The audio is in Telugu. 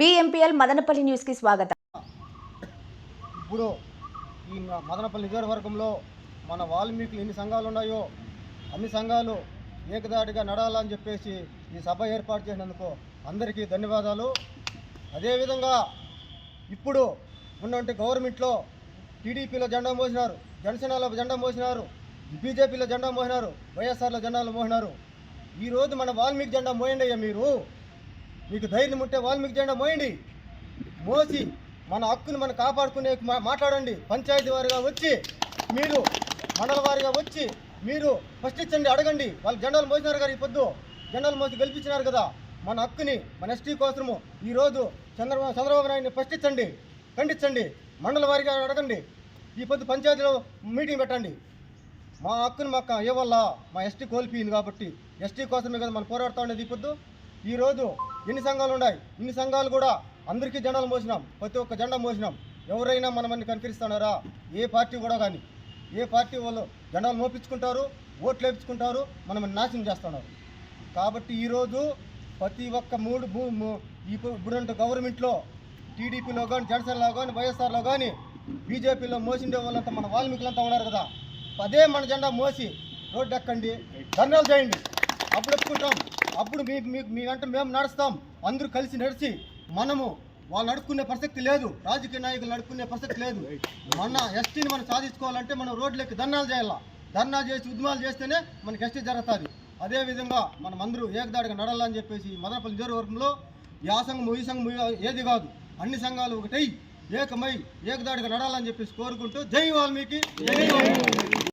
బీఎంపీఎల్ మదనపల్లి న్యూస్ కి స్వాగతం. ఇప్పుడు ఈ మదనపల్లి నియోజకవర్గంలో మన వాల్మీకులు ఎన్ని సంఘాలు ఉన్నాయో అన్ని సంఘాలు ఏకదాటిగా నడాలని చెప్పేసి ఈ సభ ఏర్పాటు చేసినందుకు అందరికీ ధన్యవాదాలు. అదేవిధంగా ఇప్పుడు ఉన్నటువంటి గవర్నమెంట్లో టీడీపీలో జెండా మోసినారు, జనసేనలో జెండా మోసినారు, బీజేపీలో జెండా మోసినారు, వైఎస్ఆర్లో జెండాలు మోసినారు. ఈరోజు మన వాల్మీకి జెండా మోయండి అయ్యా. మీకు ధైర్యం ఉంటే వాల్మీకి జెండా మోయండి. మోసి మన హక్కును మనం కాపాడుకునే మాట్లాడండి. పంచాయతీ వారిగా వచ్చి మీరు మండల వారిగా వచ్చి మీరు ఫస్ట్ ఇచ్చండి, అడగండి. వాళ్ళు జెండాలు మోసినారు కదా, ఈ పొద్దు జెండాలు మోసి గెలిపించినారు కదా. మన హక్కుని మన ఎస్టీ కోసము ఈరోజు చంద్రబాబు నాయుడిని ఫస్ట్ ఇచ్చండి, ఖండించండి. మండల వారిగా అడగండి. ఈ పొద్దు పంచాయతీలో మీటింగ్ పెట్టండి. మా హక్కుని మాకు ఇవ్వాలా, మా ఎస్టీ కోల్పోయింది కాబట్టి ఎస్టీ కోసమే కదా మనం పోరాడుతూ ఉండేది. ఈ పొద్దు ఈరోజు ఎన్ని సంఘాలు ఉన్నాయి, ఇన్ని సంఘాలు కూడా అందరికీ జెండాలు మోసినాం, ప్రతి ఒక్క జెండా మోసినాం. ఎవరైనా మనమని కనికరిస్తున్నారా? ఏ పార్టీ కూడా కానీ ఏ పార్టీ వాళ్ళు జెండాలు మోపించుకుంటారు, ఓట్లు వేపించుకుంటారు, మనల్ని నాశనం చేస్తున్నారు. కాబట్టి ఈరోజు ప్రతి ఒక్క ఇప్పుడంటే గవర్నమెంట్లో టీడీపీలో కానీ జనసేనలో కానీ వైఎస్ఆర్లో కానీ బీజేపీలో మోసిండే వాళ్ళంతా మన వాల్మీకులంతా ఉన్నారు కదా. అదే మన జెండా మోసి రోడ్డు ఎక్కండి, ధర్నాలు చేయండి. అప్పుడు ఒప్పుకుంటాం. అప్పుడు మీ వెంట మేము నడుస్తాం. అందరూ కలిసి నడిచి మనము వాళ్ళు నడుపుకునే ప్రసక్తి లేదు, రాజకీయ నాయకులు నడుపుకునే ప్రసక్తి లేదు. మన ఎస్టీని మనం సాధించుకోవాలంటే మనం రోడ్లెక్కి ధర్నాలు చేయాలా. ధర్నా చేసి ఉద్యమాలు చేస్తేనే మనకి ఎస్టీ జరుగుతుంది. అదేవిధంగా మనం అందరూ ఏకదాడిగా నడాలని చెప్పేసి మదనపల్లి నియోజకవర్గంలో ఆ సంఘం ఈ సంఘం ఏది కాదు, అన్ని సంఘాలు ఒకటై ఏకమై ఏకదాడిగా నడాలని చెప్పేసి కోరుకుంటూ జై వాల్మీకి, జై వాల్మీకి.